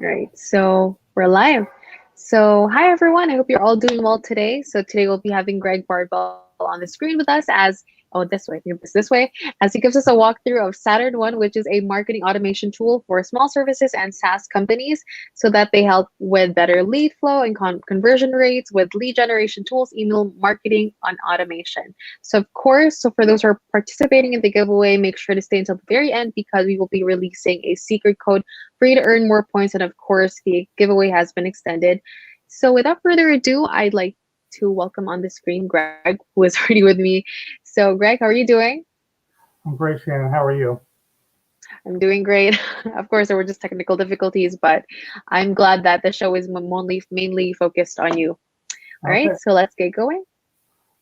Right, so we're live. So, hi everyone. I hope you're all doing well today. So today we'll be having Greg Bardwell on the screen with us as this way, this way, as he gives us a walkthrough of SaturnOne, which is a marketing automation tool for small services and SaaS companies, so that they help with better lead flow and conversion rates with lead generation tools, email marketing, on automation. So of course, so for those who are participating in the giveaway, make sure to stay until the very end because we will be releasing a secret code for you to earn more points. And of course, the giveaway has been extended. So without further ado, I'd like to welcome on the screen Greg, who is already with me. So Greg, how are you doing? I'm great, Shannon. How are you? I'm doing great. Of course, there were just technical difficulties, but I'm glad that the show is mainly focused on you. All right, so let's get going.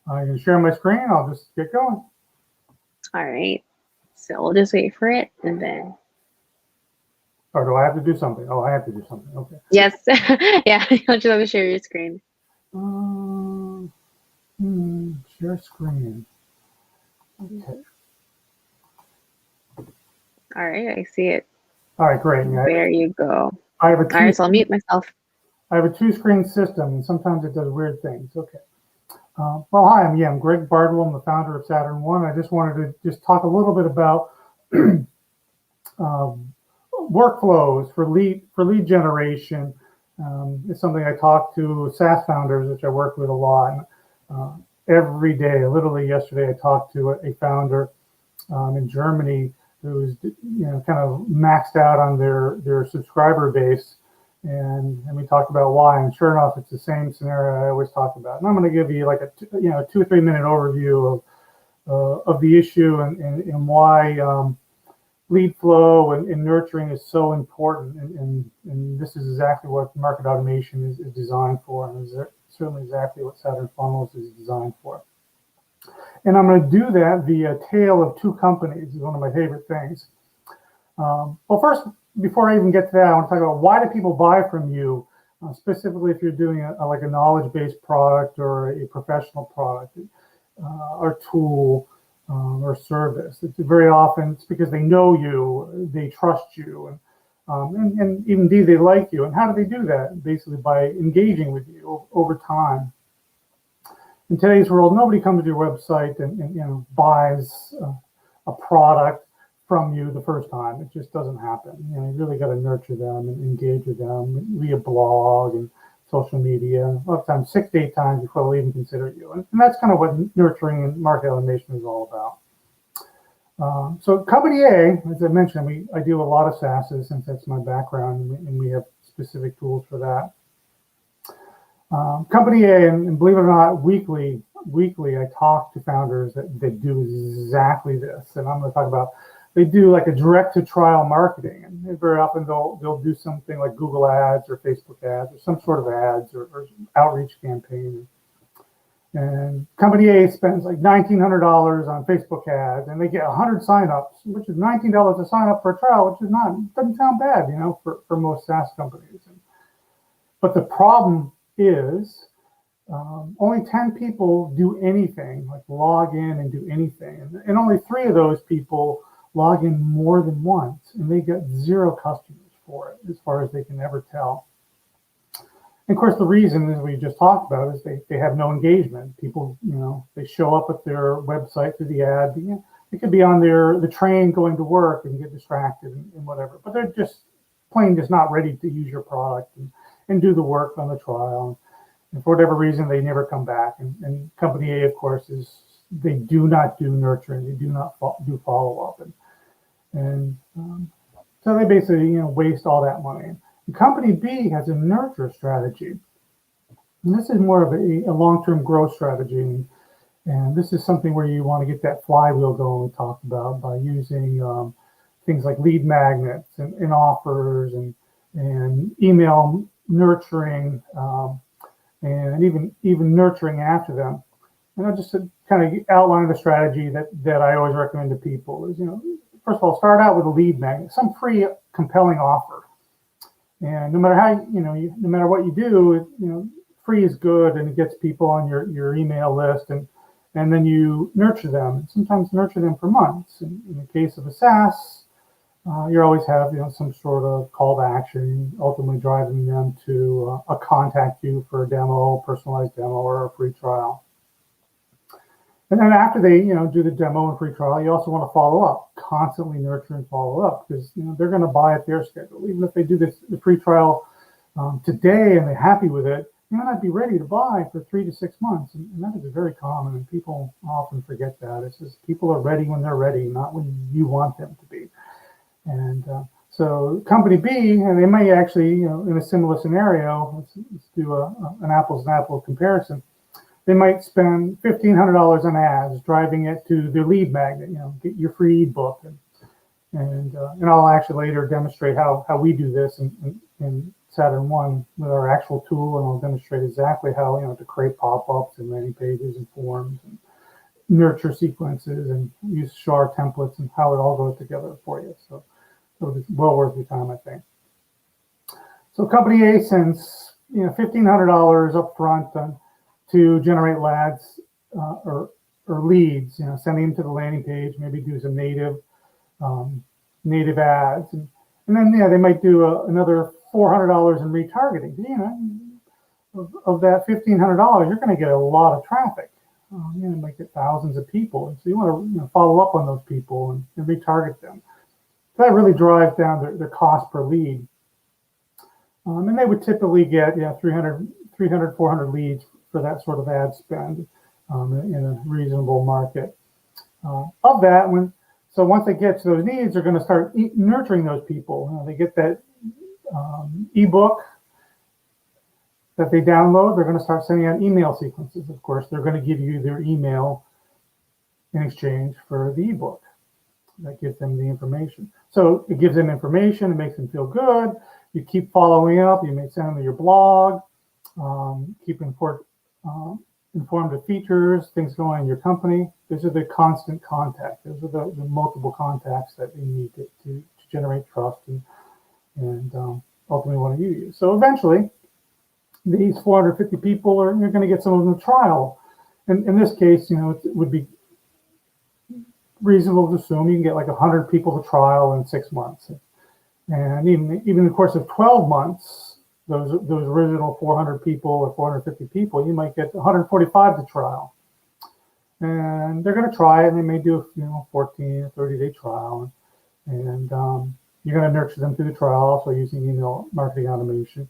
I can share my screen. I'll just get going. All right, so we'll just wait for it and then. Or do I have to do something? Oh, I have to do something. Okay. Yes. Yeah, you just have to share your screen. Share screen. Okay. All right, I see it. All right, great. There you go. I have a All right, so I'll mute myself. I have a two-screen system, and sometimes it does weird things. Okay. Well, hi, I'm Greg Bardwell. I'm the founder of SaturnOne. I just wanted to talk a little bit about workflows for lead generation. It's something I talk to SaaS founders, which I work with a lot. Every day, literally yesterday, I talked to a founder in Germany who's kind of maxed out on their subscriber base, and we talked about why. And sure enough, it's the same scenario I always talk about. And I'm going to give you like a 2 or 3 minute overview of the issue and why lead flow and nurturing is so important. And this is exactly what market automation is designed for, and is certainly exactly what Saturn Funnels is designed for. And I'm going to do that via tale of two companies. Is one of my favorite things. Well, first, before I even get to that, I want to talk about why do people buy from you, specifically if you're doing like a knowledge-based product or a professional product or tool or service. It's very often it's because they know you, they trust you, and indeed they like you. And how do they do that? Basically by engaging with you over time. In today's world, nobody comes to your website and buys a product from you the first time. It just doesn't happen. You really got to nurture them and engage with them via blog and social media. A lot of times, 6 to 8 times before they'll even consider you. And that's kind of what nurturing and market automation is all about. So company A, as I mentioned, I deal with a lot of SaaSes since that's my background, and we have specific tools for that. Company A, and believe it or not, weekly I talk to founders that do exactly this. And I'm going to talk about, they do like a direct to trial marketing. And very often they'll do something like Google ads or Facebook ads or some sort of ads or outreach campaign. And company A spends like $1,900 on Facebook ads, and they get 100 signups, which is $19 to sign up for a trial, which doesn't sound bad, for most SaaS companies. But the problem is only 10 people do anything, like log in and do anything. And only 3 of those people log in more than once, and they get 0 customers for it, as far as they can ever tell. And of course, the reason, as we just talked about, is they have no engagement. People, they show up at their website through the ad. They could be on the train going to work and get distracted and whatever, but they're just not ready to use your product and do the work on the trial. And for whatever reason, they never come back. And company A, of course, they do not do nurturing. They do not do follow-up. And so they basically, waste all that money. And company B has a nurture strategy. And this is more of a long-term growth strategy. And this is something where you want to get that flywheel going we talked about by using things like lead magnets and offers and email nurturing and even nurturing after them. And I'll just kind of outline the strategy that I always recommend to people is, first of all, start out with a lead magnet, some free, compelling offer. And no matter how, no matter what you do, free is good and it gets people on your email list and then you nurture them. Sometimes nurture them for months. In the case of a SaaS, you always have some sort of call to action, ultimately driving them to contact you for a demo, personalized demo, or a free trial. And then after they do the demo and free trial, you also want to follow up, constantly nurture and follow up, because they're going to buy at their schedule. Even if they do the free trial today and they're happy with it, they might not be ready to buy for 3 to 6 months, and that is very common, and people often forget that. It's just people are ready when they're ready, not when you want them to be. And so company B, and they may actually, in a similar scenario, let's do an apples and apples comparison. They might spend $1,500 on ads, driving it to their lead magnet, get your free ebook. And I'll actually later demonstrate how we do this in SaturnOne with our actual tool, and I'll demonstrate exactly how to create pop-ups and landing pages and forms and nurture sequences and use SHAR templates and how it all goes together for you. So it's well worth your time, I think. So company A sends $1,500 up front to generate lads or leads, sending them to the landing page, maybe do some native ads, and then they might do another $400 in retargeting. Of that $1,500, you're going to get a lot of traffic. You might get thousands of people, and so you want to follow up on those people and retarget them. So that really drives down their cost per lead. And they would typically get 300, 400 leads for that sort of ad spend in a reasonable market. Of that, so once they get to those needs, they're going to start nurturing those people. They get that ebook that they download. They're going to start sending out email sequences. Of course, they're going to give you their email in exchange for the ebook. That gives them the information. So it gives them information. It makes them feel good. You keep following up. You may send them your blog. Keep informed of features, things going on in your company. Those are the constant contact. Those are the multiple contacts that you need to generate trust and ultimately want to use. So eventually, these 450 people you're going to get some of them to trial. And in this case, it would be reasonable to assume you can get like 100 people to trial in 6 months. And even in the course of 12 months, those original 400 people or 450 people, you might get 145 to trial. And they're going to try it, and they may do a 14 or 30-day trial. And you're going to nurture them through the trial, also using email marketing automation.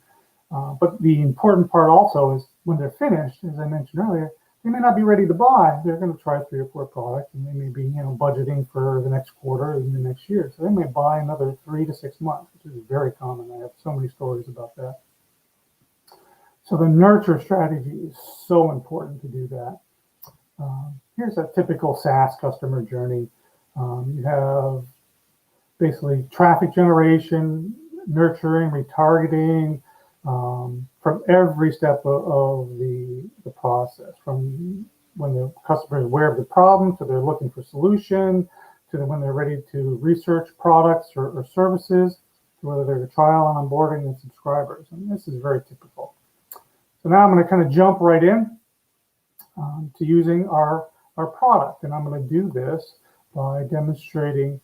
But the important part also is when they're finished, as I mentioned earlier, they may not be ready to buy. They're going to try 3 or 4 products, and they may be budgeting for the next quarter or even the next year. So they may buy another 3 to 6 months, which is very common. I have so many stories about that. So the nurture strategy is so important to do that. Here's a typical SaaS customer journey. You have basically traffic generation, nurturing, retargeting, from every step of the process, from when the customer is aware of the problem to they're looking for solution, to when they're ready to research products or services, to whether they're a trial and onboarding and subscribers. And this is very typical. So now I'm going to kind of jump right in to using our product. And I'm going to do this by demonstrating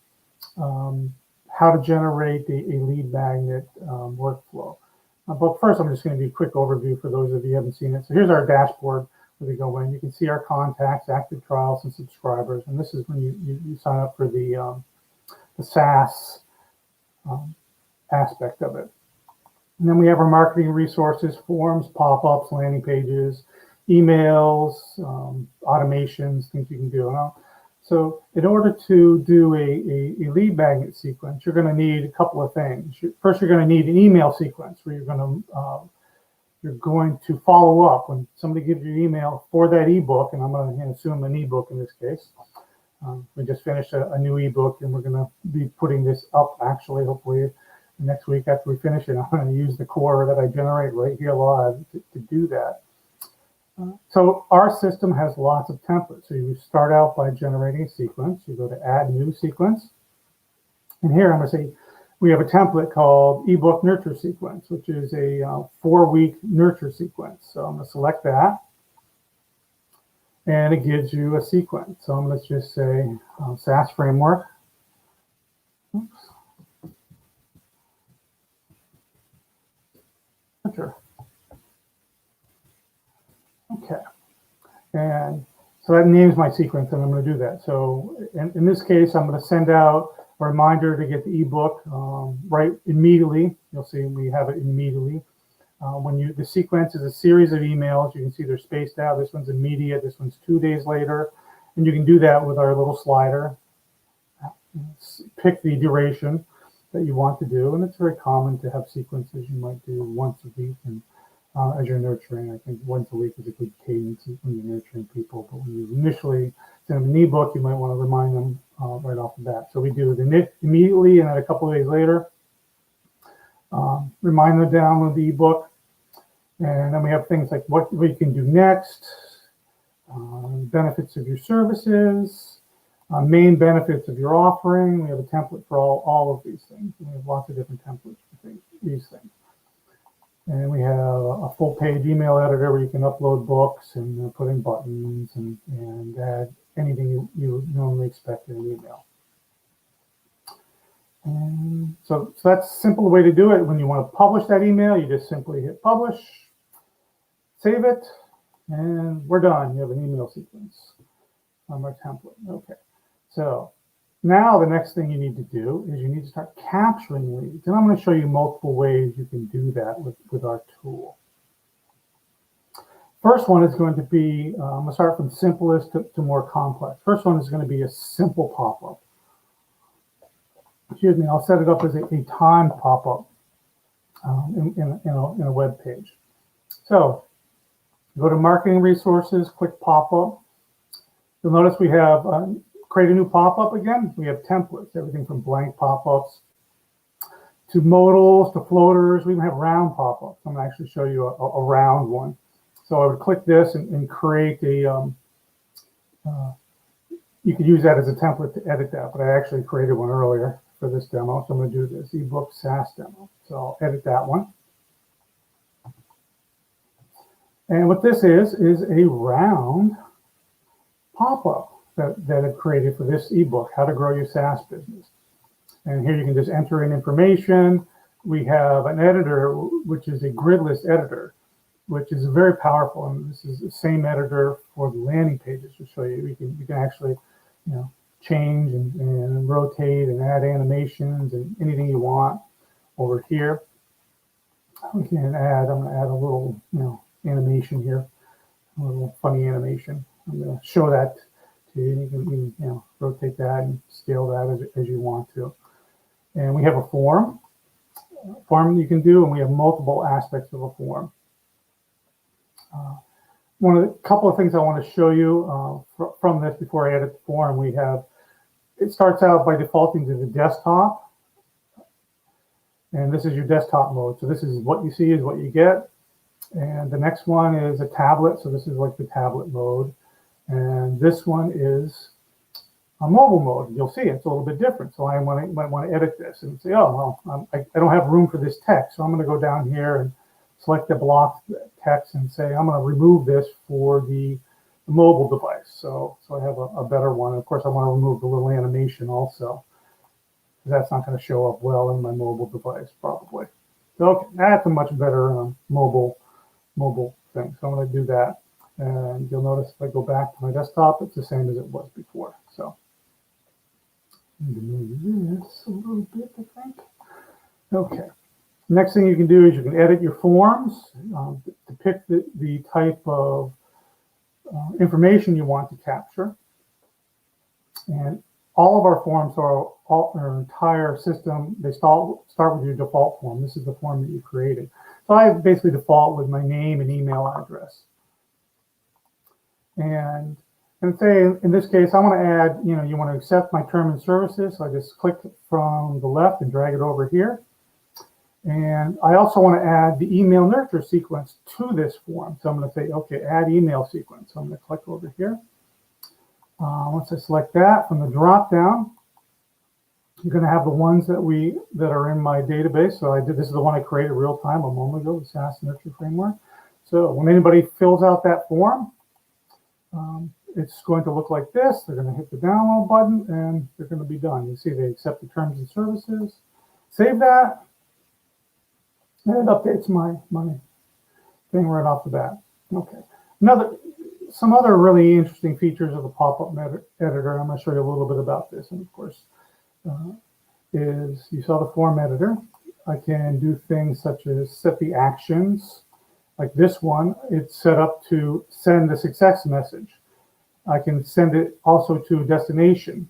how to generate a lead magnet workflow. But first, I'm just going to do a quick overview for those of you who haven't seen it. So here's our dashboard where we go in. You can see our contacts, active trials, and subscribers. And this is when you sign up for the SaaS aspect of it. And then we have our marketing resources, forms, pop-ups, landing pages, emails, automations, things you can do. So in order to do a lead magnet sequence, you're going to need a couple of things. First, you're going to need an email sequence where you're going to follow up when somebody gives you email for that ebook, and I'm going to assume an ebook in this case. We just finished a new ebook, and we're going to be putting this up actually, hopefully next week after we finish it. I'm going to use the core that I generate right here live to do that. So our system has lots of templates. So you start out by generating a sequence. You go to add new sequence. And here I'm going to say we have a template called ebook nurture sequence, which is a 4-week nurture sequence. So I'm going to select that. And it gives you a sequence. So I'm going to just say SaaS framework. Oops. nurture. Okay, and so that names my sequence, and I'm going to do that. So in this case, I'm going to send out a reminder to get the ebook right immediately. You'll see we have it immediately. The sequence is a series of emails. You can see they're spaced out. This one's immediate. This one's 2 days later. And you can do that with our little slider. Pick the duration that you want to do. And it's very common to have sequences you might do once a week. And as you're nurturing, I think once a week is a good cadence when you're nurturing people. But when you initially send them an ebook, you might want to remind them right off the bat. So we do it immediately, and then a couple of days later, remind them to download the ebook. And then we have things like what you can do next, benefits of your services, main benefits of your offering. We have a template for all of these things. We have lots of different templates for these things. And we have a full-page email editor where you can upload books and put in buttons and add anything you normally expect in an email. And so that's a simple way to do it. When you want to publish that email, you just simply hit publish, save it, and we're done. You have an email sequence on our template. Okay, so now the next thing you need to do is you need to start capturing leads. And I'm going to show you multiple ways you can do that with our tool. First one is going to be, I'm going to start from simplest to more complex. First one is going to be a simple pop-up. Excuse me, I'll set it up as a timed pop-up in a web page. So go to marketing resources, click pop-up. You'll notice we have create a new pop-up again. We have templates, everything from blank pop-ups to modals to floaters. We even have round pop-ups. I'm going to actually show you a round one. So I would click this and create a, you could use that as a template to edit that, but I actually created one earlier for this demo. So I'm going to do this ebook SaaS demo. So I'll edit that one. And what this is a round pop-up that I've created for this ebook, How to Grow Your SaaS Business. And here you can just enter in information. We have an editor, which is a gridless editor, which is very powerful. And this is the same editor for the landing pages to show you. You can actually, change and rotate and add animations and anything you want over here. We can add, I'm going to add a little, animation here, a little funny animation. I'm going to show that to you. You can rotate that and scale that as you want to. And we have a form you can do, and we have multiple aspects of a form. Couple of things I want to show you from this before I edit the form. It starts out by defaulting to the desktop, and this is your desktop mode. So this is what you see is what you get. And the next one is a tablet. So this is like the tablet mode. And this one is a mobile mode. You'll see it's a little bit different. So I might want to edit this and say, oh, well, I don't have room for this text. So I'm going to go down here and select the block text and say, I'm going to remove this for the mobile device. So I have a better one. Of course, I want to remove the little animation also. That's not going to show up well in my mobile device, probably. So okay, that's a much better mobile thing. So I'm going to do that. And you'll notice if I go back to my desktop, it's the same as it was before. So I'm going to move this a little bit, I think. Okay. Next thing you can do is you can edit your forms to pick the type of information you want to capture. And all of our forms our entire system, they start with your default form. This is the form that you created. So I basically default with my name and email address. And say in this case, I want to add, you want to accept my term and services. So I just click from the left and drag it over here. And I also want to add the email nurture sequence to this form. So I'm going to say, okay, add email sequence. So I'm going to click over here. Once I select that from the drop down, you're going to have the ones that are in my database. So this is the one I created real time a moment ago, the SaaS Nurture Framework. So when anybody fills out that form, it's going to look like this. They're going to hit the download button and they're going to be done. You see they accept the terms and services. Save that. And it updates my thing right off the bat. Okay. Some other really interesting features of the pop-up editor. I'm going to show you a little bit about this. And of course, is you saw the form editor. I can do things such as set the actions. Like this one, it's set up to send a success message. I can send it also to a destination.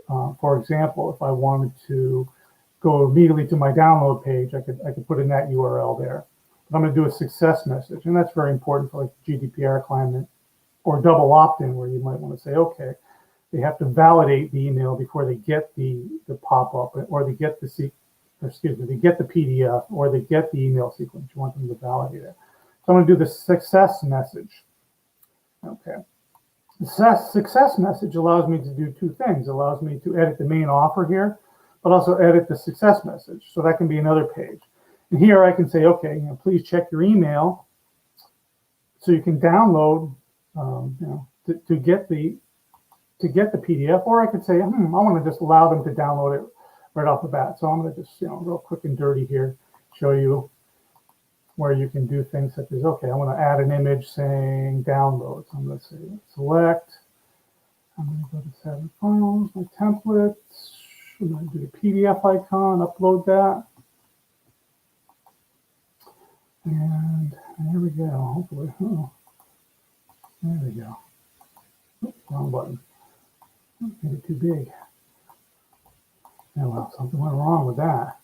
For example, if I wanted to go immediately to my download page, I could put in that URL there. But I'm going to do a success message, and that's very important for like GDPR climate or double opt-in, where you might want to say, okay, they have to validate the email before they get the pop-up, or they get the they get the PDF, or they get the email sequence. You want them to validate it. So I'm going to do the success message. Okay. The success message allows me to do two things. It allows me to edit the main offer here, but also edit the success message. So that can be another page. And here I can say, okay, please check your email, so you can download, to get the PDF. Or I could say, I want to just allow them to download it right off the bat. So I'm going to just, real quick and dirty here, show you where you can do things such as, okay, I want to add an image saying download. So I'm going to say select. I'm going to go to Saturn Files, my templates. I'm going to do the PDF icon, upload that. And there we go. Hopefully, there we go. Oops, wrong button. Made it too big. Oh, well, something went wrong with that.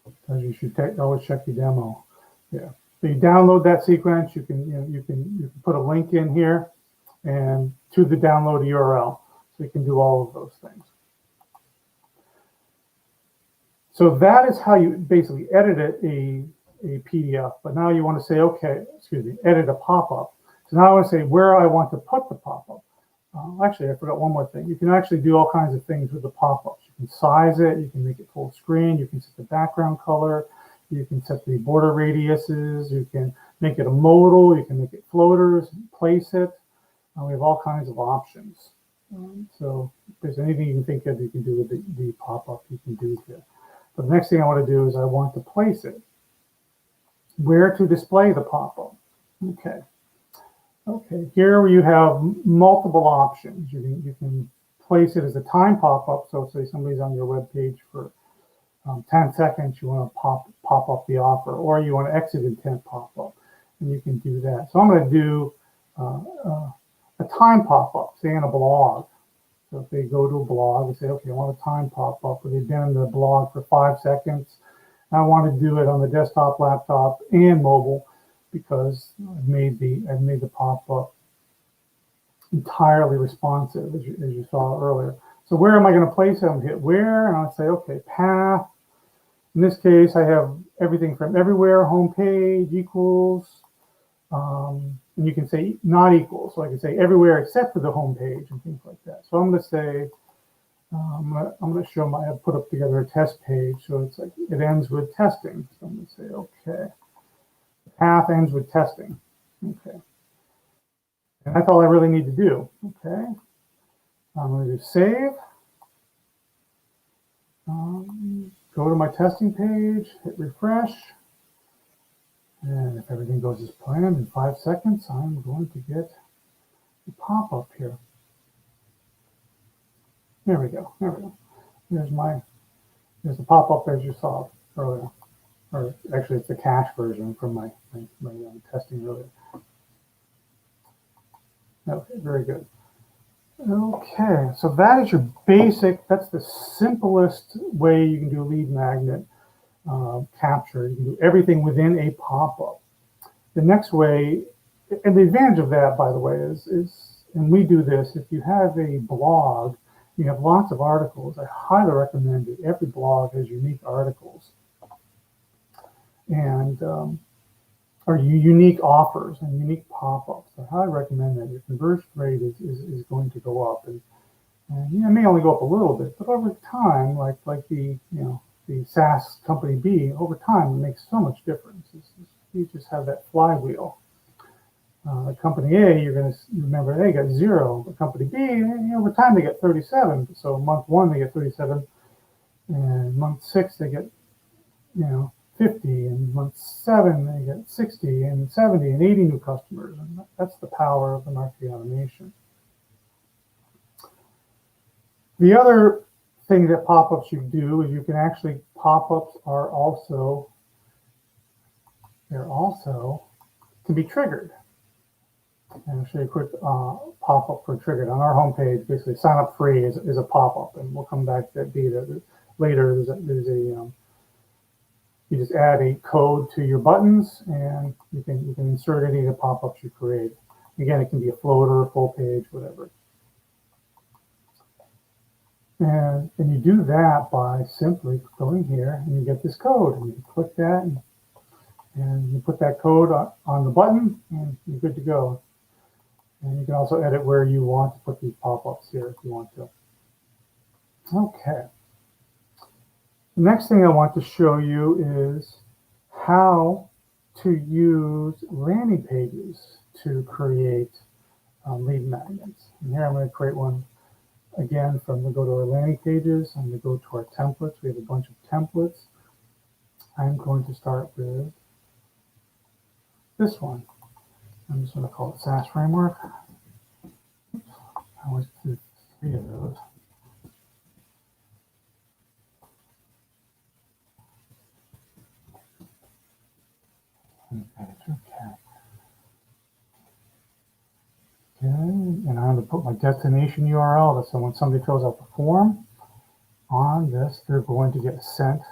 Because you should always check your demo. Yeah. So you download that sequence. You can put a link in here and to the download URL. So you can do all of those things. So that is how you basically edit a PDF. But now you want to say, okay, edit a pop-up. So now I want to say where I want to put the pop-up. Actually, I forgot one more thing. You can actually do all kinds of things with the pop-ups. You can size it. You can make it full screen. You can set the background color. You can set the border radiuses. You can make it a modal. You can make it floaters, place it. We have all kinds of options. So if there's anything you can think of, you can do with the pop-up, you can do here. But the next thing I want to do is I want to place it. Where to display the pop-up? Okay. Okay, here you have multiple options. You can place it as a time pop-up. So say somebody's on your web page for 10 seconds, you want to pop up the offer, or you want to exit intent pop-up, and you can do that. So I'm going to do a time pop-up, say in a blog. So if they go to a blog and say, okay, I want a time pop-up, or they've been in the blog for 5 seconds, I want to do it on the desktop, laptop, and mobile, because I've made the pop-up entirely responsive, as you saw earlier. So where am I going to place it? I'm going to hit where, and I'll say, okay, path. In this case, I have everything from everywhere, home page, equals, and you can say not equal. So I can say everywhere except for the home page and things like that. So I'm going to say, I'm going to show I've put up together a test page. So it's like, it ends with testing. So I'm going to say, okay, the path ends with testing. Okay. And that's all I really need to do. Okay. I'm going to do save. Go to my testing page, hit refresh. And if everything goes as planned, in 5 seconds, I'm going to get a pop-up here. There we go. There we go. There's the pop-up as you saw earlier. Or actually, it's the cache version from my testing earlier. Okay, very good. Okay, so that is your basic, that's the simplest way you can do lead magnet capture. You can do everything within a pop-up. The next way, and the advantage of that, by the way, is, and we do this, if you have a blog, you have lots of articles, I highly recommend it. Every blog has unique articles. And or unique offers and unique pop-ups. I highly recommend that. Your conversion rate is going to go up, and it may only go up a little bit, but over time, like the SaaS company B, over time it makes so much difference. You just have that flywheel. Company A, you're going to remember they got 0, but company B, over time they get 37. So month 1 they get 37, and month 6 they get 50, and month 7, then you get 60 and 70 and 80 new customers. And that's the power of the marketing automation. The other thing that pop-ups you do is you can actually, pop-ups are also, can be triggered. And I'll show you a quick pop-up for triggered. On our homepage, basically sign up free is a pop-up, and we'll come back to that data later. You just add a code to your buttons, and you can insert any of the pop-ups you create. Again, it can be a floater, full page, whatever. And you do that by simply going here, and you get this code, and you click that, and you put that code on the button, and you're good to go. And you can also edit where you want to put these pop-ups here if you want to. Okay. The next thing I want to show you is how to use landing pages to create lead magnets. And here I'm going to create one again from the go to our landing pages. I'm going to go to our templates. We have a bunch of templates. I'm going to start with this one. I'm just going to call it SaaS framework. Oops. I always do 3 of those. Okay. And I'm going to put my destination URL. So when somebody fills out the form on this, they're going to get sent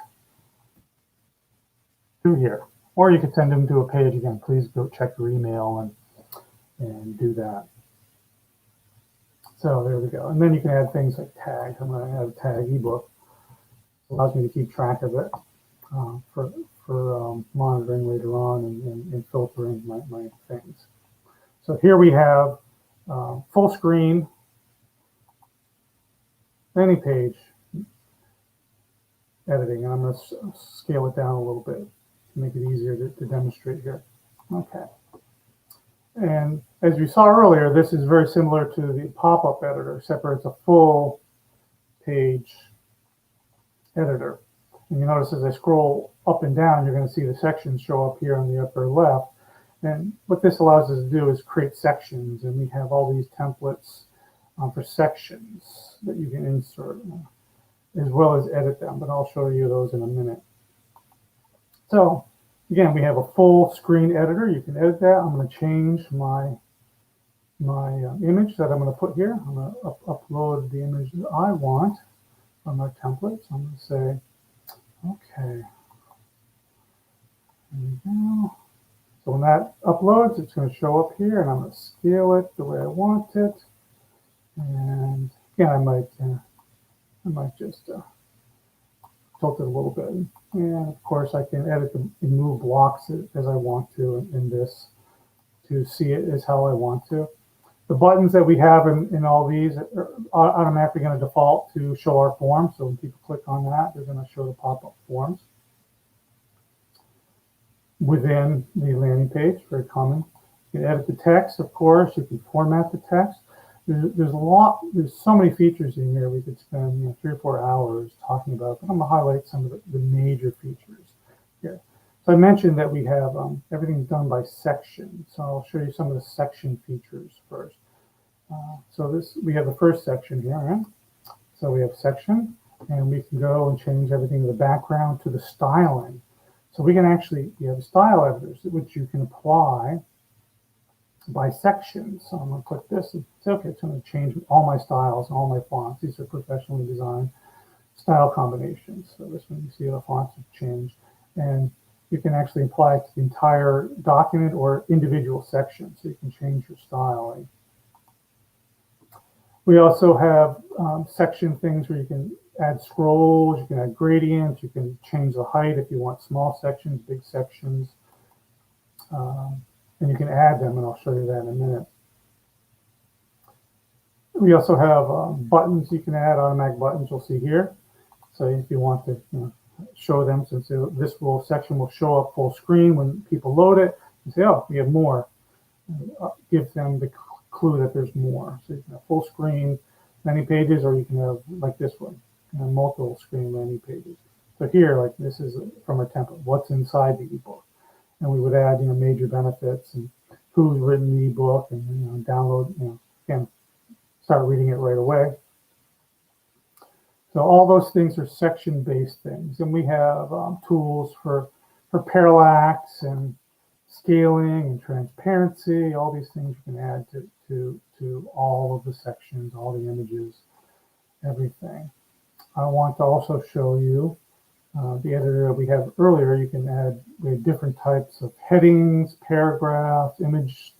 to here. Or you could send them to a page. Again, please go check your email and do that. So there we go. And then you can add things like tags. I'm going to add a tag ebook. It allows me to keep track of it for monitoring later on and filtering my things. So here we have full screen landing page editing. And I'm going to scale it down a little bit to make it easier to demonstrate here. Okay. And as we saw earlier, this is very similar to the pop-up editor, except for it's a full page editor. And you notice as I scroll up and down, you're going to see the sections show up here on the upper left. And what this allows us to do is create sections. And we have all these templates for sections that you can insert, as well as edit them. But I'll show you those in a minute. So again, we have a full screen editor. You can edit that. I'm going to change my image that I'm going to put here. I'm going to upload the image that I want from my templates. I'm going to say, okay, there we go. So when that uploads, it's going to show up here, and I'm going to scale it the way I want it. And again, I might just tilt it a little bit. And of course, I can edit and move blocks as I want to in this to see it as how I want to. The buttons that we have in all these are automatically going to default to show our form. So when people click on that, they're going to show the pop-up forms within the landing page. Very common. You can edit the text, of course. You can format the text. There's so many features in here. We could spend 3 or 4 hours talking about, but I'm going to highlight some of the major features here. So I mentioned that we have everything's done by section. So I'll show you some of the section features first. So we have the first section here, right? So we have section, and we can go and change everything in the background to the styling. So we have style editors, which you can apply by section. So I'm going to click this and say, okay, it's going to change all my styles and all my fonts. These are professionally designed style combinations. So this one, you see the fonts have changed. And you can actually apply it to the entire document or individual sections. So you can change your styling. We also have section things where you can add scrolls, you can add gradients, you can change the height if you want small sections, big sections. And you can add them, and I'll show you that in a minute. We also have buttons you can add, automatic buttons you'll see here. So if you want to show them, since this section will show up full screen when people load it, and say, oh, we have more. Give them the clue that there's more. So you can have full screen landing pages, or you can have, like this one, multiple screen landing pages. So here, like this is from our template, what's inside the ebook. and we would add, major benefits and who's written the ebook, and download, again, start reading it right away. So all those things are section-based things, and we have tools for parallax and scaling and transparency. All these things you can add to all of the sections, all the images, everything. I want to also show you the editor we had earlier. You can add different types of headings, paragraphs, image,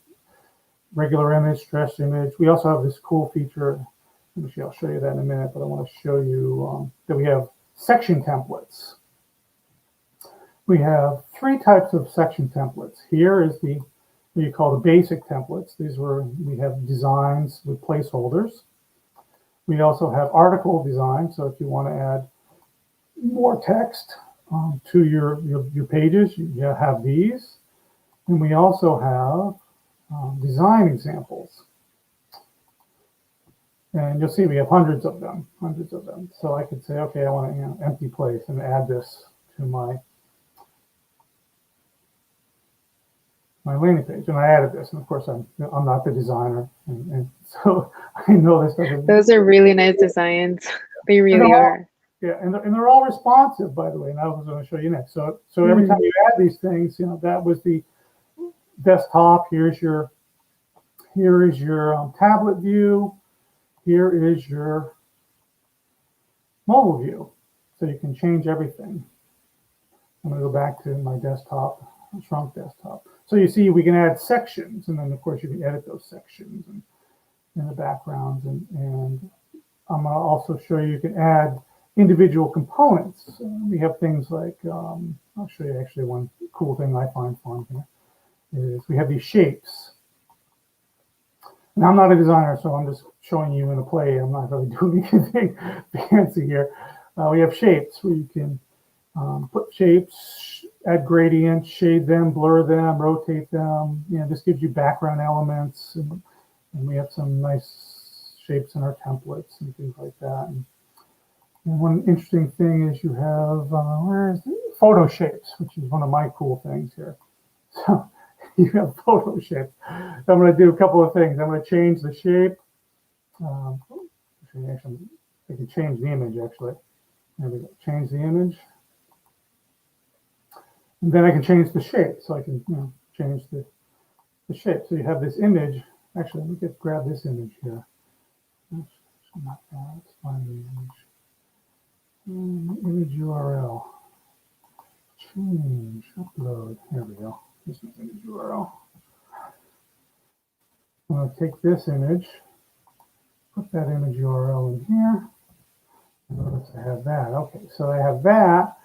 regular image, stretched image. We also have this cool feature. Actually, I'll show you that in a minute, but I want to show you that we have section templates. We have 3 types of section templates. Here is what you call the basic templates. We have designs with placeholders. We also have article design. So if you want to add more text to your pages, you have these. And we also have design examples. And you'll see we have hundreds of them. So I could say, okay, I want an empty place and add this to my landing page. And I added this. And of course, I'm not the designer. And so I know this doesn't. Those are really nice designs. They really are. Yeah, and they're all responsive, by the way. And I was going to show you next. So every time you add these things, that was the desktop. Here is your tablet view. Here is your mobile view. So you can change everything. I'm going to go back to my desktop, shrunk desktop. So you see we can add sections, and then of course you can edit those sections and in the backgrounds. And I'm going to also show you can add individual components. We have things like, I'll show you actually one cool thing I find fun here, is we have these shapes. And I'm not a designer, so I'm just showing you in a play. I'm not really doing anything fancy here. We have shapes where you can put shapes, add gradients, shade them, blur them, rotate them. This gives you background elements. And we have some nice shapes in our templates and things like that. And one interesting thing is you have, where is it? Photo shapes, which is one of my cool things here. So you have photo shapes. I'm going to do a couple of things. I'm going to change the shape. Actually, I can change the image, actually. There we go. Change the image. And then I can change the shape. So I can change the shape. So you have this image. Actually, let me grab this image here. Oops, not that. Let's find the image. Image URL. Change. Upload. There we go. This is the image URL. I'm going to take this image, put that image URL in here. Notice I have that. Okay, so I have that.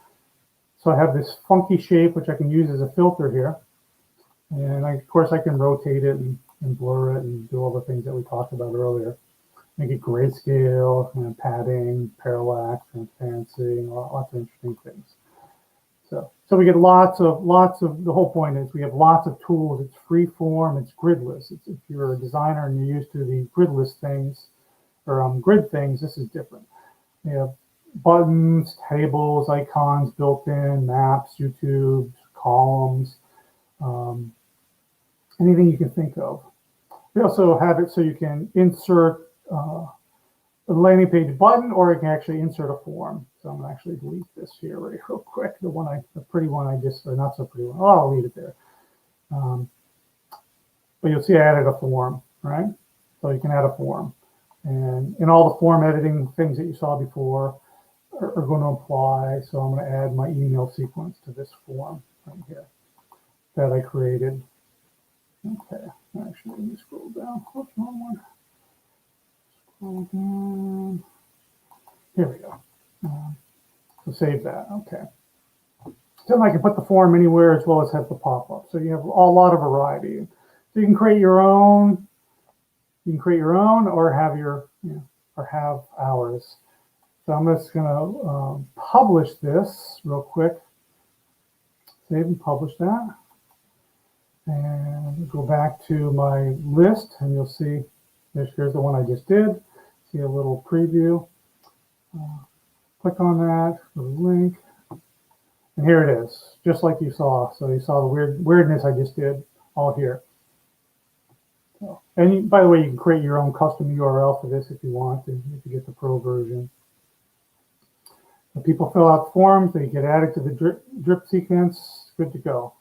So I have this funky shape, which I can use as a filter here. And of course, I can rotate it and blur it and do all the things that we talked about earlier. Make it grayscale, padding, parallax, transparency, lots of interesting things. So we get lots of, the whole point is we have lots of tools. It's free form, it's gridless. If you're a designer and you're used to the gridless things or grid things, this is different. We have buttons, tables, icons built in, maps, YouTube, columns, anything you can think of. We also have it so you can insert a landing page button, or you can actually insert a form. So I'm going to actually delete this here real quick. The pretty one I just, or not so pretty one. Oh, I'll leave it there. But you'll see I added a form, right? So you can add a form. And in all the form editing things that you saw before are going to apply. So I'm going to add my email sequence to this form right here that I created. Okay, actually, let me scroll down. What's wrong one? Scroll down. Here we go. So save that. Okay. Then I can put the form anywhere as well as have the pop-up. So you have a lot of variety. So you can create your own. You can create your own, or have or have ours. So I'm just going to publish this real quick. Save and publish that. And go back to my list, and you'll see here's the one I just did. See a little preview. Click on that, go to link, And here it is, just like you saw. So you saw the weirdness I just did all here. So, and by the way, you can create your own custom URL for this if you want, if you get the pro version. When people fill out forms, they get added to the drip sequence, good to go.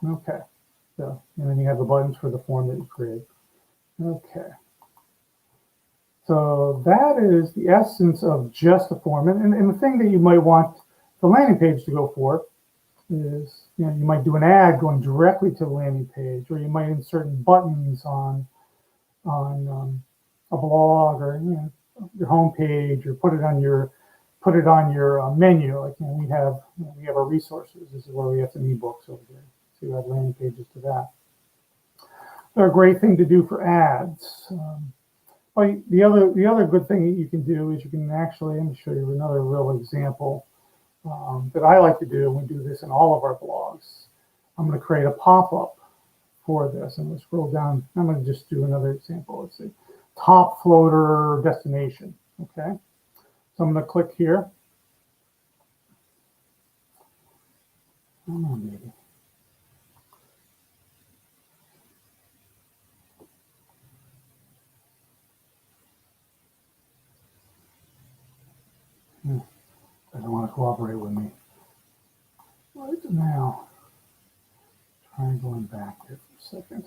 Okay, so, and then you have the buttons for the form that you create. Okay. So that is the essence of just a form. And the thing that you might want the landing page to go for is, you might do an ad going directly to the landing page, or you might insert buttons on a blog, or your home page, or put it on your menu. Like we have our resources. This is where we have some ebooks over here. So you have landing pages to that. They're a great thing to do for ads. The other good thing that you can do is you can actually, let me show you another real example that I like to do, and we do this in all of our blogs. I'm going to create a pop-up for this, and we'll scroll down. I'm going to just do another example. Let's see, top floater destination. Okay, so I'm going to click here. Come on, baby. Doesn't want to cooperate with me. Right now, try going back here for a second.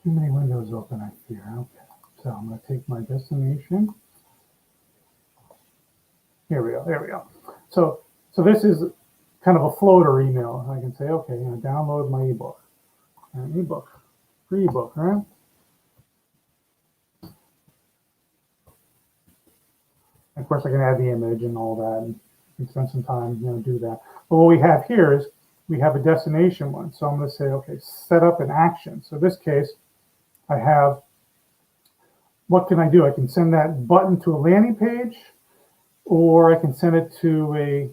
Too many windows open, I fear. Okay, so I'm going to take my destination. Here we go. There we go. So this is kind of a floater email. I can say, okay, download my ebook. An ebook, free ebook, right? Of course, I can add the image and all that, and you can spend some time, do that. But what we have here is we have a destination one. So I'm going to say, okay, set up an action. So in this case, I have, what can I do? I can send that button to a landing page, or I can send it to a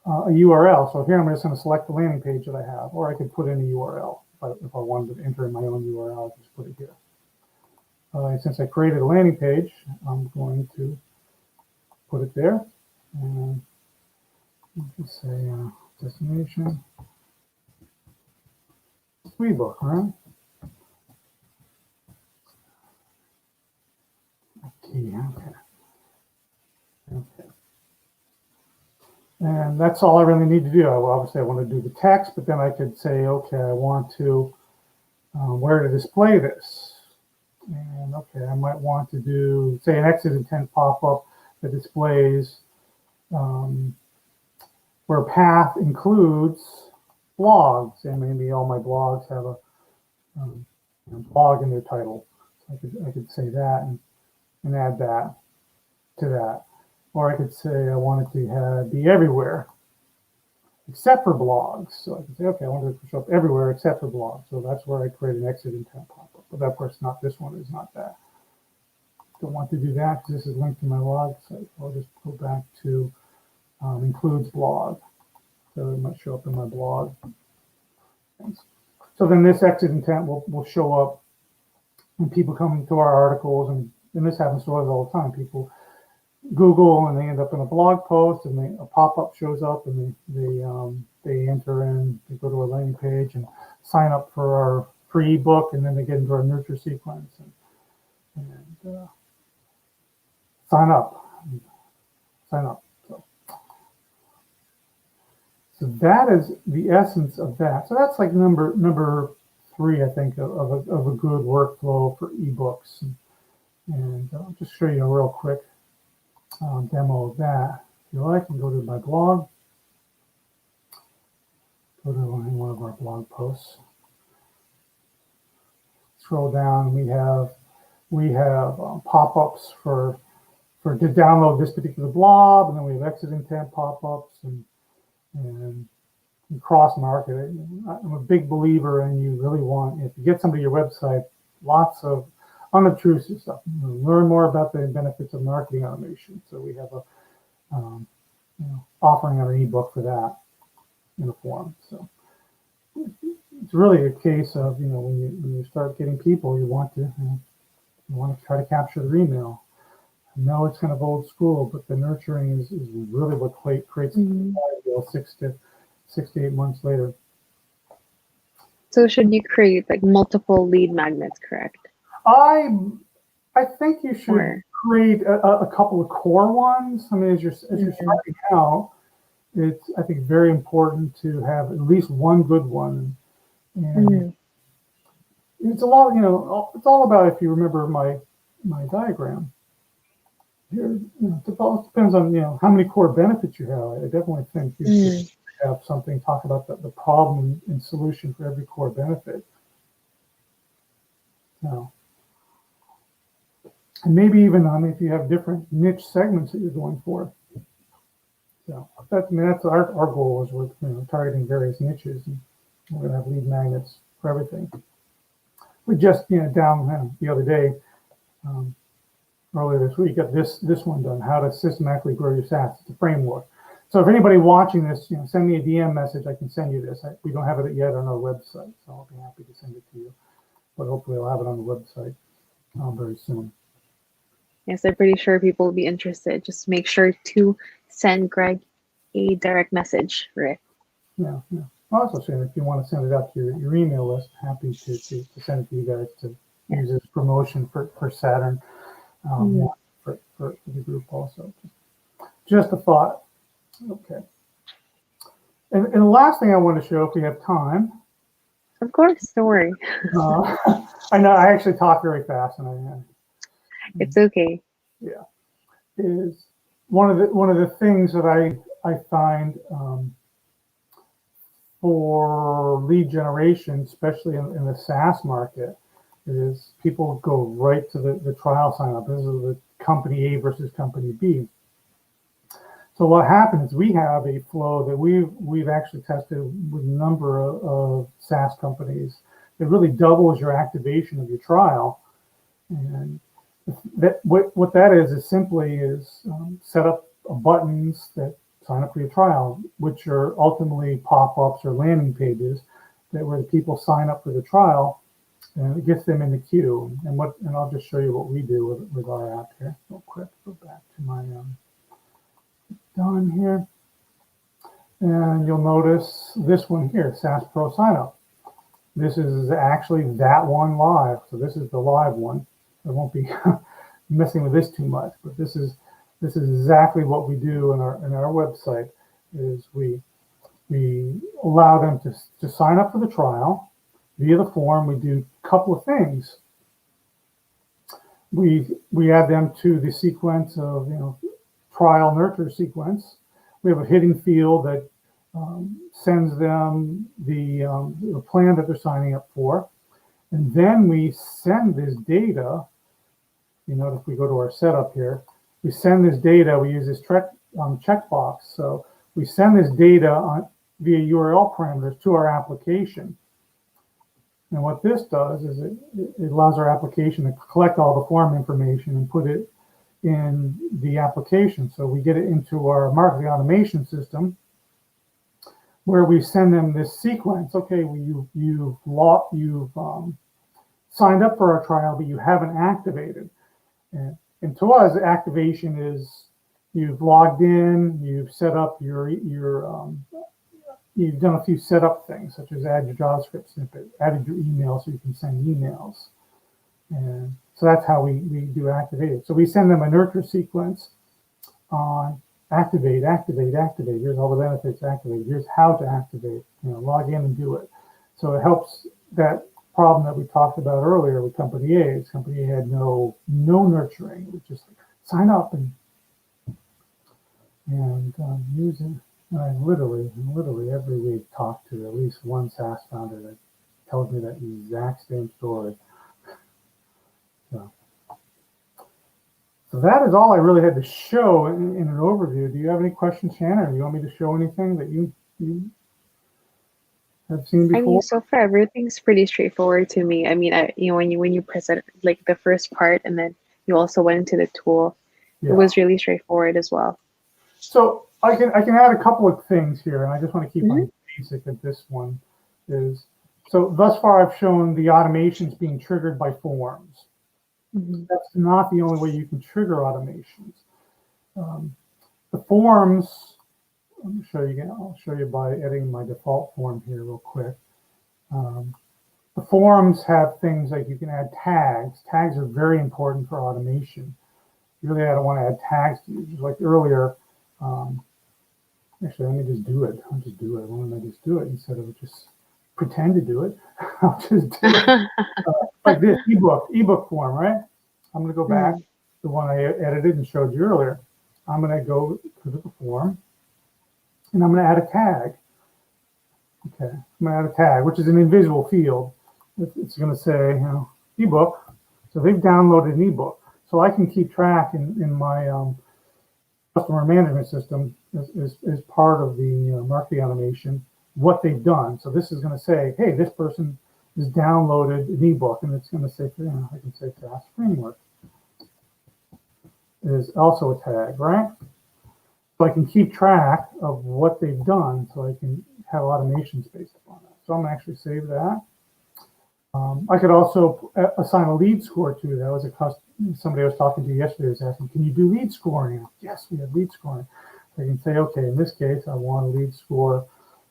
URL. So here I'm just going to select the landing page that I have, or I could put in a URL. If I wanted to enter in my own URL, I just put it here. Since I created a landing page, I'm going to put it there. And just say destination, free book, right? Okay. And that's all I really need to do. Obviously, I want to do the text, but then I could say, okay, I want to where to display this. And okay, I might want to do, say, an exit intent pop-up that displays where path includes blogs, and maybe all my blogs have a blog in their title. So I could say that and add that to that. Or I could say I want it to be everywhere except for blogs. So I can say, okay, I want it to show up everywhere except for blogs. So that's where I create an exit intent pop-up. But of course, not this one is not that. Don't want to do that because this is linked to my blog. So I'll just go back to includes blog. So it might show up in my blog. So then this exit intent will show up when people come to our articles, and this happens to us all the time. People Google and they end up in a blog post, and a pop-up shows up, and they enter in, they go to a landing page and sign up for our free ebook, and then they get into our nurture sequence and sign up. So that is the essence of that. So that's like number 3, I think, of a good workflow for ebooks. And I'll just show you a real quick demo of that. If you like, and go to my blog. Go to one of our blog posts. Scroll down. We have pop-ups to download this particular blog, and then we have exit intent pop-ups and cross-market. I'm a big believer in you really want, if you get somebody to your website, lots of unobtrusive stuff. Learn more about the benefits of marketing automation. So we have a offering on an ebook for that in a form. So it's really a case of when you start getting people, you want to try to capture their email. know it's kind of old school, but the nurturing is really what creates the flywheel 6 to 8 months later. So should you create like multiple lead magnets, correct? I think you should create a couple of core ones. I mean, as you're starting out, it's, I think, very important to have at least one good one. And it's a lot, it's all about, if you remember my diagram here, it all depends on, how many core benefits you have. I definitely think you should have something, talk about the problem and solution for every core benefit. Now, and maybe even if you have different niche segments that you're going for. So that's our goal, is we're targeting various niches, and we're going to have lead magnets for everything. We just down the other day, earlier this week, got this one done: how to systematically grow your SaaS. It's a framework. So if anybody watching this, send me a DM message. I can send you this. We don't have it yet on our website, so I'll be happy to send it to you. But hopefully, I'll have it on the website very soon. Yes, I'm pretty sure people will be interested. Just make sure to send Greg a direct message, Rick. Yeah. Also, saying if you want to send it out to your email list, happy to send it to you guys to use as promotion for Saturn, for the group also. Just a thought. Okay. And the last thing I want to show, if we have time. Of course, don't worry. I know I actually talk very fast, and it's okay. Yeah, is one of the things that I find for lead generation, especially in the SaaS market, is people go right to the trial sign up. This is the company A versus company B. So what happens? We have a flow that we've actually tested with a number of SaaS companies that really doubles your activation of your trial. And what that is simply set up buttons that sign up for your trial, which are ultimately pop-ups or landing pages where the people sign up for the trial, and it gets them in the queue. And I'll just show you what we do with our app here real quick. Go back to my done here, and you'll notice this one here, SaaS Pro Sign Up. This is actually that one live. So this is the live one. I won't be messing with this too much, but this is exactly what we do in our website. Is we allow them to sign up for the trial via the form. We do a couple of things. We add them to the sequence of trial nurture sequence. We have a hidden field that sends them the plan that they're signing up for, and then we send this data. If we go to our setup here, we send this data. We use this checkbox, so we send this data via URL parameters to our application. And what this does is it allows our application to collect all the form information and put it in the application. So we get it into our marketing automation system, where we send them this sequence. Okay, well, you've signed up for our trial, but you haven't activated. And to us, activation is you've logged in, you've set up you've done a few setup things, such as add your JavaScript snippet, added your email so you can send emails. And so that's how we do activate it. So we send them a nurture sequence on activate. Here's all the benefits, activate. Here's how to activate, log in and do it. So it helps that problem that we talked about earlier with company A. Company A had no nurturing. It was just sign up and using. I literally every week talk to at least one SaaS founder that tells me that exact same story. So that is all I really had to show in an overview. Do you have any questions, Shannon? Or do you want me to show anything that you have seen before? I mean, so far everything's pretty straightforward to me. I mean, when you present like the first part, and then you also went into the tool, it was really straightforward as well. So I can add a couple of things here, and I just want to keep my basic at this one. So thus far I've shown the automations being triggered by forms. Mhm. That's not the only way you can trigger automations. The forms, let me show you again. I'll show you by editing my default form here real quick. The forms have things like you can add tags. Tags are very important for automation. Really, I don't want to add tags to users. Like earlier, actually, let me just do it. I'll just do it. Why don't I just do it instead of just pretend to do it? I'll just do it. Like this ebook form, right? I'm going to go back to the one I edited and showed you earlier. I'm going to go to the form, and I'm going to add a tag. Okay, I'm going to add a tag, which is an invisible field. It's going to say, ebook. So they've downloaded an ebook. So I can keep track in my customer management system as part of the marketing automation what they've done. So this is going to say, hey, this person has downloaded an ebook, and it's going to say, I can say SaaS framework is also a tag, right? So I can keep track of what they've done, so I can have automations based upon that. So I'm going to actually save that. I could also assign a lead score to that. Was somebody I was talking to yesterday was asking, can you do lead scoring? Yes, we have lead scoring. I can say, okay, in this case, I want a lead score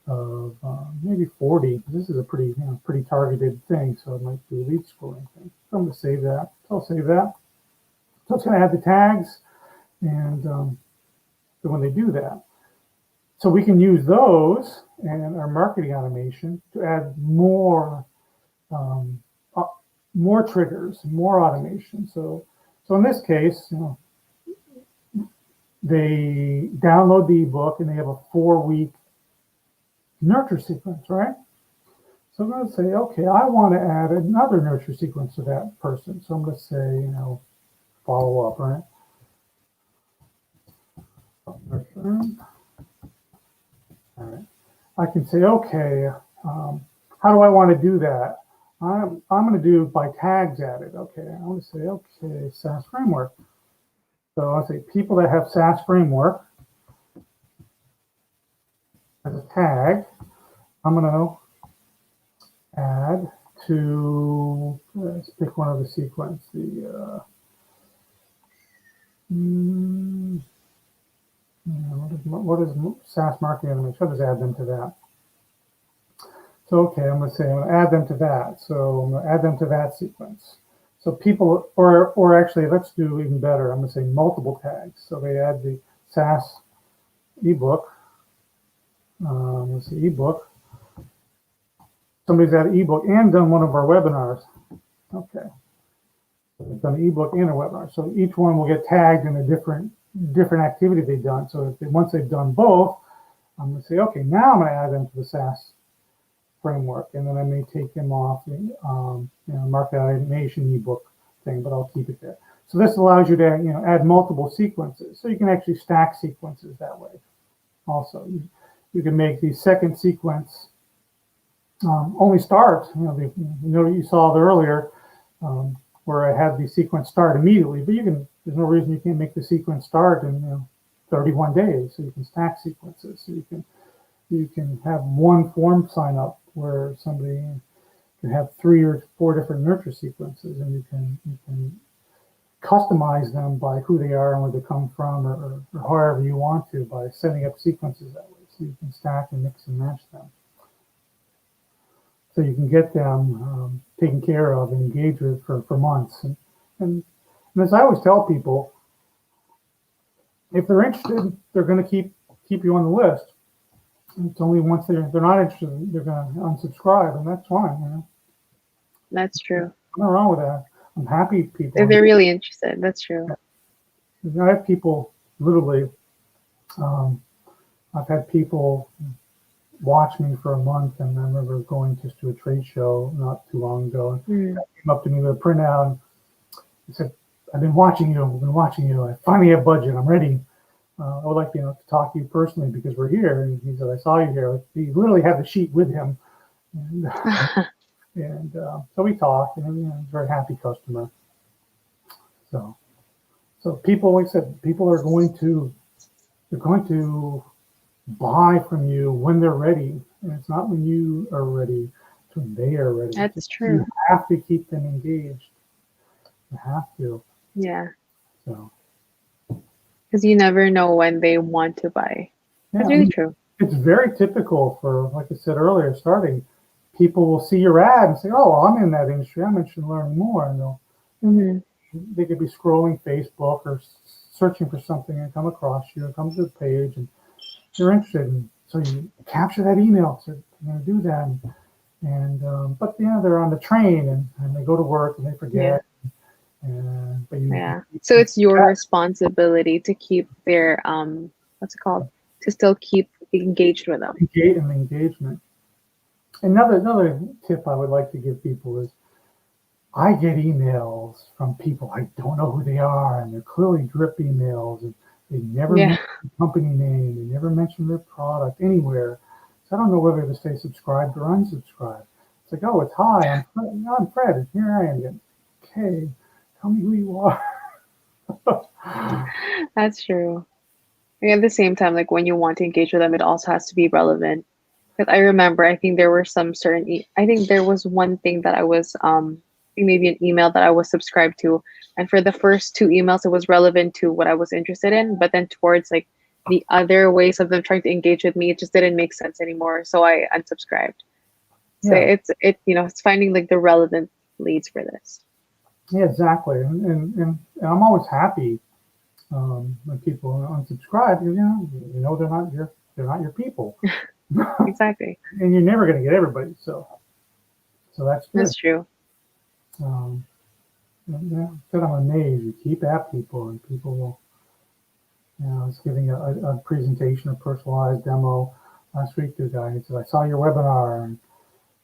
of maybe 40. This is a pretty targeted thing, so I might do a lead scoring thing. So I'm going to save that. So I'll save that. So it's going to add the tags, and so when they do that, so we can use those and our marketing automation to add more triggers, more automation. So in this case, they download the ebook and they have a 4-week nurture sequence, right? So I'm going to say, okay, I want to add another nurture sequence to that person. So I'm going to say, follow up, right? All right. I can say, okay, how do I want to do that? I'm going to do by tags added. Okay, I want to say, okay, SaaS framework. So I'll say people that have SaaS framework as a tag. I'm going to add to, let's pick one of the sequence, what is SaaS marketing automation? I'll just add them to that. So, okay, I'm going to say I'm going to add them to that. So I'm going to add them to that sequence. So people, or actually, let's do even better. I'm going to say multiple tags. So they add the SaaS ebook. Let's see, ebook. Somebody's added ebook and done one of our webinars. Okay. So they've done an ebook and a webinar. So each one will get tagged in a different activity they've done. So once they've done both, I'm going to say, okay, now I'm going to add them to the SaaS framework, and then I may take them off the market automation ebook thing, but I'll keep it there. So this allows you to add multiple sequences, so you can actually stack sequences that way. Also, you can make the second sequence only start. You saw it earlier where I had the sequence start immediately, but there's no reason you can't make the sequence start in 31 days. So you can stack sequences. So you can have one form sign up where somebody can have 3 or 4 different nurture sequences, and you can customize them by who they are and where they come from, or however you want to, by setting up sequences that way. So you can stack and mix and match them. So you can get them taken care of and engaged with for months. And as I always tell people, if they're interested, they're going to keep you on the list. It's only once they're not interested, they're going to unsubscribe, and that's fine. That's true. Nothing wrong with that. I'm happy people. If they're really interested, that's true. I have people literally. I've had people watch me for a month, and I remember going just to a trade show not too long ago. And they came up to me with a printout and he said, "I've been watching you. I've been watching you. I finally have budget. I'm ready. I would like to talk to you personally because we're here." And he said, "I saw you here." He literally had the sheet with him, and so we talked, and he's a very happy customer. So people, like I said, people are going to buy from you when they're ready, and it's not when you are ready; it's when they are ready. That's true. You have to keep them engaged. You have to. Yeah. So Because you never know when they want to buy. yeah, That's I really mean, true. it's very typical for, like I said earlier, starting. People will see your ad and say, "Oh, well, I'm in that industry. I'm interested in learning more," and Hmm. they could be scrolling Facebook or searching for something and come across you and come to the page and you're interested. And so you capture that email. So you're going to do that. But they're on the train and they go to work and they Yeah. forget. But you Yeah. So it's your chat, responsibility to keep their what's it called? To still keep engaged with them. engagement. Another tip I would like to give people is I get emails from people I don't know who they are, and they're clearly drip emails, and they never Yeah. mention the company name, they never mention their product anywhere. So I don't know whether to stay subscribed or unsubscribed. It's like, oh, it's hi, I'm Fred, and here I am again. Okay, tell me who you are. That's true. And at the same time, like when you want to engage with them, it also has to be relevant. Because I remember, I think there were some certain, I think there was one thing that I was, maybe an email that I was subscribed to. And for the first two emails, it was relevant to what I was interested in. But then towards like the other ways of them trying to engage with me, it just didn't make sense anymore. So I unsubscribed. So Yeah, it's finding like the relevant leads for this. yeah, exactly. And I'm always happy when people unsubscribe. They're not your people, Exactly. and you're never going to get everybody. So that's good. That's true. Um, yeah, but I'm amazed. You keep at people, and people will. I was giving a presentation, a personalized demo last week to a guy. He said, "I saw your webinar,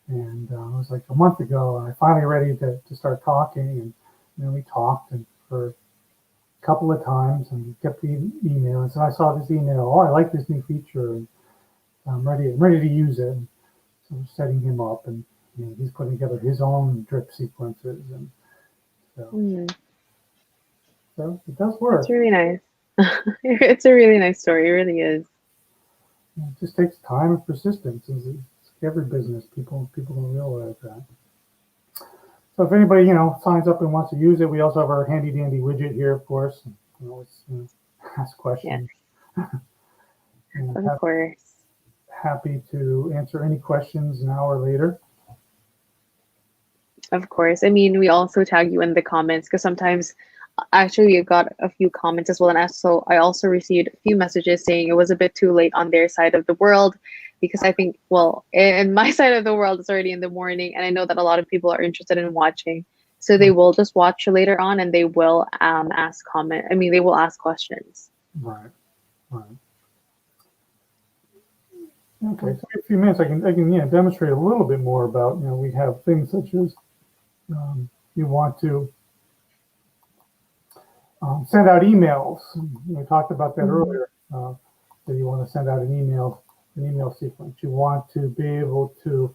and it was like a month ago, and I finally ready to start talking." And then we talked and for a couple of times, and kept the email. And so I saw this email. Oh, I like this new feature, and I'm ready to use it. So we're setting him up, and he's putting together his own drip sequences, and so, Mm, so it does that's work. really nice. It's a really nice story. It really is. It just takes time and persistence. It's like every business. People don't realize that. So if anybody signs up and wants to use it, we also have our handy dandy widget here, of course. You can always ask Yes, questions. And of course. happy to answer any questions now or later. Of course. I mean, we also tag you in the comments because sometimes actually we got a few comments as well. And I also received a few messages saying it was a bit too late on their side of the world because I think, well, in my side of the world, it's already in the morning. And I know that a lot of people are interested in watching. So they will just watch later on and they will they will ask questions. Right, right. Okay, so in a few minutes I can demonstrate a little bit more about we have things such as you want to send out emails. We talked about that Mhm. earlier. So you want to send out an email sequence. You want to be able to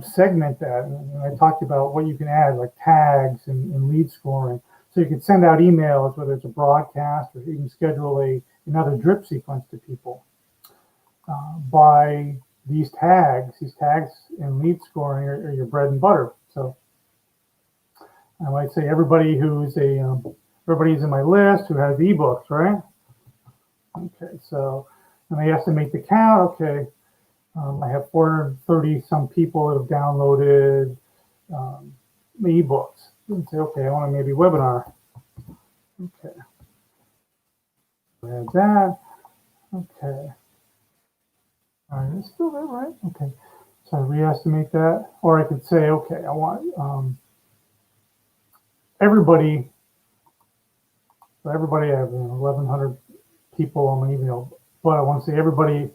segment that. And I talked about what you can add, like tags and lead scoring. So you can send out emails, whether it's a broadcast or you can schedule another drip sequence to people by these tags. These tags and lead scoring are your bread and butter. So I might say everybody's in my list who has ebooks, right? Okay, so and I estimate the count. Okay, I have 430 some people that have downloaded the ebooks. And say, okay, I want to maybe webinar. Okay, add that. Okay, all right, it's still there, right? Okay, so I re-estimate that, or I could say, okay, I want everybody. So everybody, I have 1,100 people on my email, but I want to say everybody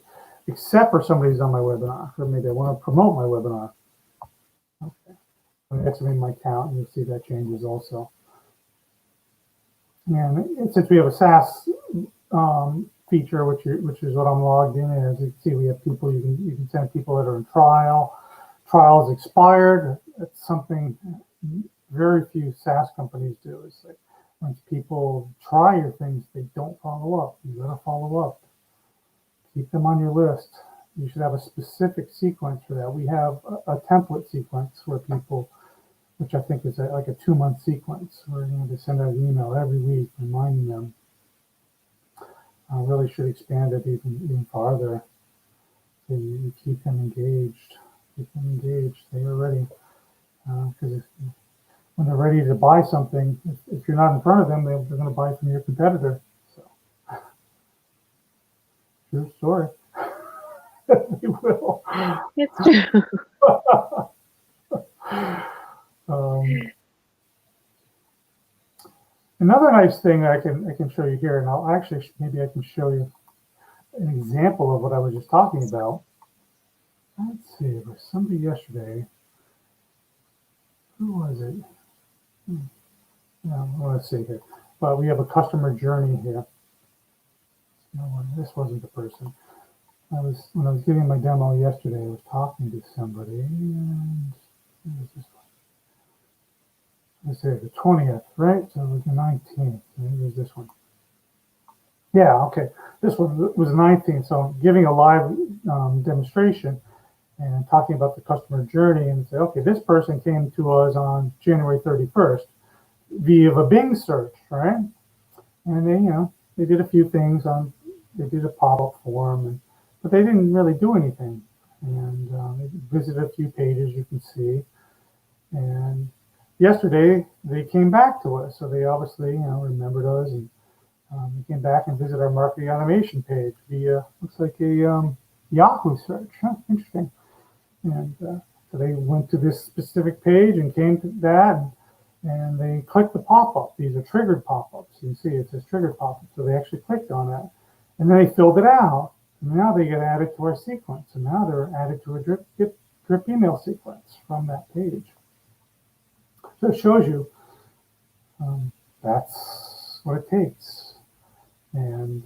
except for somebody who's on my webinar, or maybe I want to promote my webinar. Okay, I estimate my count, and you'll see that changes also. And since we have a SaaS feature, which is what I'm logged in as, you can see we have people. You can send people that are in trial. Trials expired. That's something very few SaaS companies do. It's like once people try your things, they don't follow up. You got to follow up. Keep them on your list. You should have a specific sequence for that. We have a template sequence where people which I think is like a 2-month sequence where they send out an email every week reminding them. Really should expand it even farther. So you keep them engaged. Keep them engaged. They are ready. Because when they're ready to buy something, if you're not in front of them, they're going to buy from your competitor. So, true story. They will. It's true. Another nice thing I can show you here, and I'll actually maybe I can show you an example of what I was just talking about. Let's see, there was somebody yesterday. Who was it? Yeah, let's see here. But we have a customer journey here. No, this wasn't the person. When I was giving my demo yesterday, I was talking to somebody, and who was this one? Let's say the 20th, right? So it was the 19th. Maybe it was this one. Yeah, okay. This one was the 19th. So I'm giving a live demonstration and talking about the customer journey, and say, okay, this person came to us on January 31st via a Bing search, right? And they did a few things they did a pop-up form, but they didn't really do anything. And they visited a few pages, you can see. And yesterday they came back to us, so they obviously remembered us, and they came back and visited our marketing automation page via looks like a Yahoo search. Huh, interesting. And so they went to this specific page and came to that, and they clicked the pop-up. These are triggered pop-ups. You can see it says triggered pop-up. So they actually clicked on that, and then they filled it out. And now they get added to our sequence, and now they're added to a drip email sequence from that page. So it shows you that's what it takes. And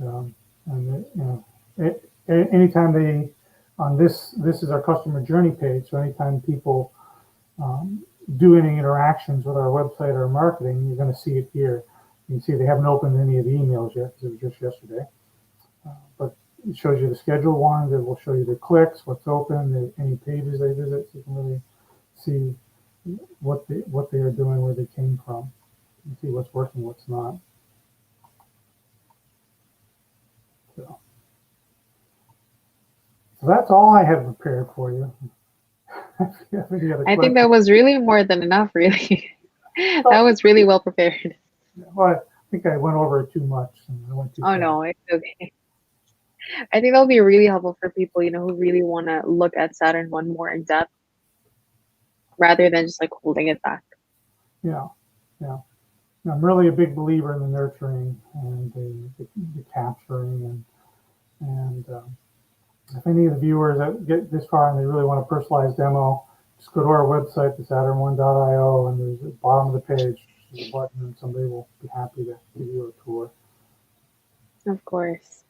anytime they on this is our customer journey page. So anytime people do any interactions with our website or marketing, you're going to see it here. You can see they haven't opened any of the emails yet because it was just yesterday. But it shows you the scheduled ones. It will show you the clicks, what's open, any pages they visit. So you can really see what they are doing, where they came from. You can see what's working, what's not. So that's all I have prepared for you. I think that was really more than enough, really. That was really well prepared. Well, I think I went over it too much. I went too far. No, it's okay. I think that'll be really helpful for people, who really want to look at SaturnOne more in depth rather than just like holding it back. Yeah. I'm really a big believer in the nurturing and the capturing and if any of the viewers that get this far and they really want a personalized demo, just go to our website, the SaturnOne.io, and there's at the bottom of the page, there's a button, and somebody will be happy to give you a tour. Of course.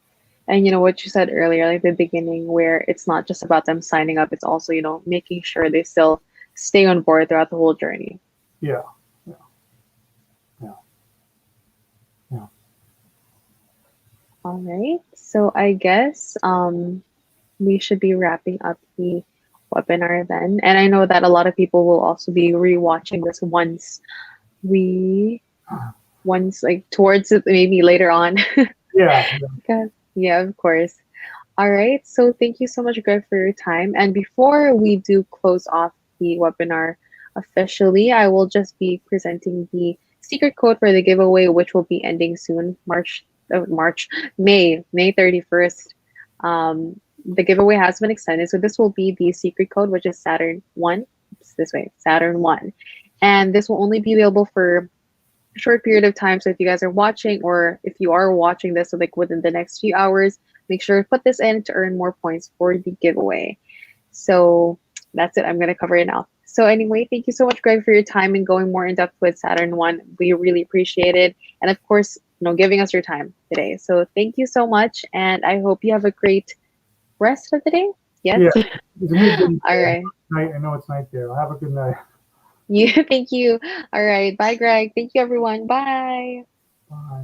And what you said earlier, like the beginning, where it's not just about them signing up, it's also, making sure they still stay on board throughout the whole journey. Yeah. All right. So I guess we should be wrapping up the webinar then. And I know that a lot of people will also be rewatching this once like towards it, maybe later on. Yeah, of course. All right. So thank you so much, Greg, for your time. And before we do close off the webinar officially, I will just be presenting the secret code for the giveaway, which will be ending soon, May 31st. The giveaway has been extended. So this will be the secret code, which is SaturnOne. It's this way, SaturnOne. And this will only be available for a short period of time. So if you guys are watching, or if you are watching this, so like within the next few hours, make sure to put this in to earn more points for the giveaway. So that's it. I'm going to cover it now. So anyway, thank you so much, Greg, for your time and going more in depth with SaturnOne. We really appreciate it. And of course, giving us your time today. So thank you so much. And I hope you have a great rest of the day. Yes? Yeah. All right. I know it's night there. Have a good night. Yeah, thank you. All right. Bye, Greg. Thank you, everyone. Bye. Bye.